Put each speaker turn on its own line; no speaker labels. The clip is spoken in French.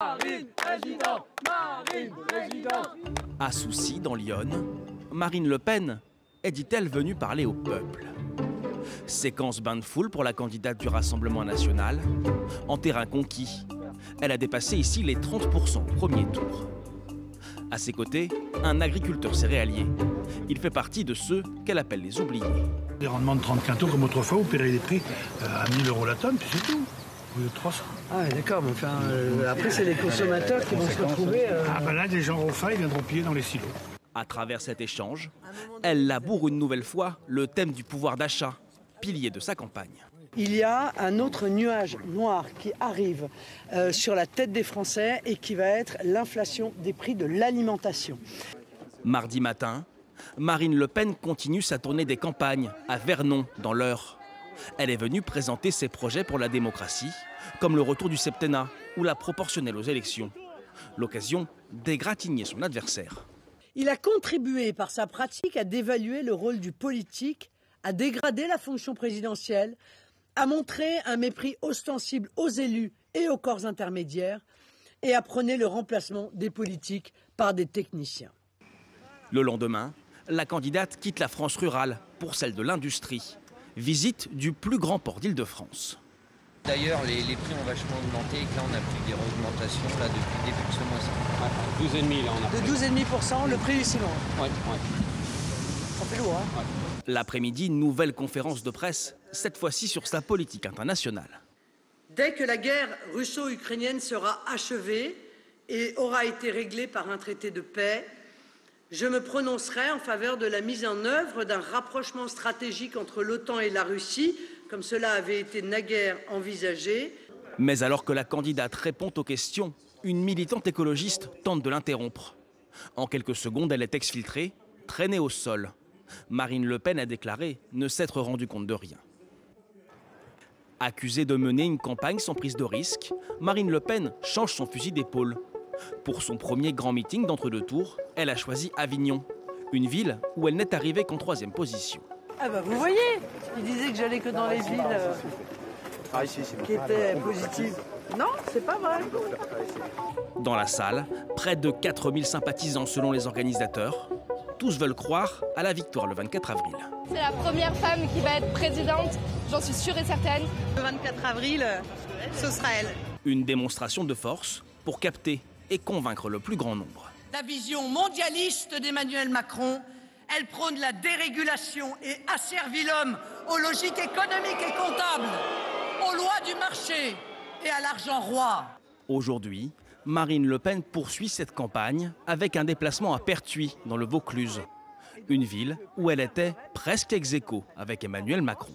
Marine président, Marine président.
À Soucy, dans l'Yonne, Marine Le Pen est, dit-elle, venue parler au peuple. Séquence bain de foule pour la candidate du Rassemblement national. En terrain conquis, elle a dépassé ici les 30% au premier tour. À ses côtés, un agriculteur céréalier. Il fait partie de ceux qu'elle appelle les oubliés.
Des rendements de 30 quintaux comme autrefois, vous paierez les prix à 1 000 € la tonne, puis c'est tout. Au lieu de 300.
Ah d'accord, mais enfin, après c'est les consommateurs qui vont se retrouver...
Ah ben là, des gens au fin, ils viendront piller dans les silos.
À travers cet échange, elle laboure une nouvelle fois le thème du pouvoir d'achat, pilier de sa campagne.
Il y a un autre nuage noir qui arrive sur la tête des Français et qui va être l'inflation des prix de l'alimentation.
Mardi matin, Marine Le Pen continue sa tournée des campagnes à Vernon, dans l'Eure. Elle est venue présenter ses projets pour la démocratie, comme le retour du septennat ou la proportionnelle aux élections. L'occasion d'égratigner son adversaire.
Il a contribué par sa pratique à dévaluer le rôle du politique, à dégrader la fonction présidentielle, à montrer un mépris ostensible aux élus et aux corps intermédiaires et à prôner le remplacement des politiques par des techniciens.
Le lendemain, la candidate quitte la France rurale pour celle de l'industrie. Visite du plus grand port d'Île-de-France.
D'ailleurs, les prix ont vachement augmenté et que là, on a pris des augmentations là, depuis le début de ce mois-ci.
12,5 là, on a pris.
De 12,5% le prix du ciment.
Ouais.
Ça fait lourd, hein.
Ouais. L'après-midi, nouvelle conférence de presse, cette fois-ci sur sa politique internationale.
Dès que la guerre russo-ukrainienne sera achevée et aura été réglée par un traité de paix, je me prononcerai en faveur de la mise en œuvre d'un rapprochement stratégique entre l'OTAN et la Russie, comme cela avait été naguère envisagé.
Mais alors que la candidate répond aux questions, une militante écologiste tente de l'interrompre. En quelques secondes, elle est exfiltrée, traînée au sol. Marine Le Pen a déclaré ne s'être rendue compte de rien. Accusée de mener une campagne sans prise de risque, Marine Le Pen change son fusil d'épaule. Pour son premier grand meeting d'entre-deux tours, elle a choisi Avignon, une ville où elle n'est arrivée qu'en 3e position.
Ah bah vous voyez, il disait que j'allais que dans les villes qui étaient positives. Non, c'est pas vrai.
Dans la salle, près de 4000 sympathisants selon les organisateurs. Tous veulent croire à la victoire le 24 avril.
C'est la première femme qui va être présidente, j'en suis sûre et certaine.
Le 24 avril, ce sera elle.
Une démonstration de force pour capter et convaincre le plus grand nombre.
La vision mondialiste d'Emmanuel Macron, elle prône la dérégulation et asservit l'homme aux logiques économiques et comptables, aux lois du marché et à l'argent roi.
Aujourd'hui, Marine Le Pen poursuit cette campagne avec un déplacement à Pertuis, dans le Vaucluse. Une ville où elle était presque ex aequo avec Emmanuel Macron.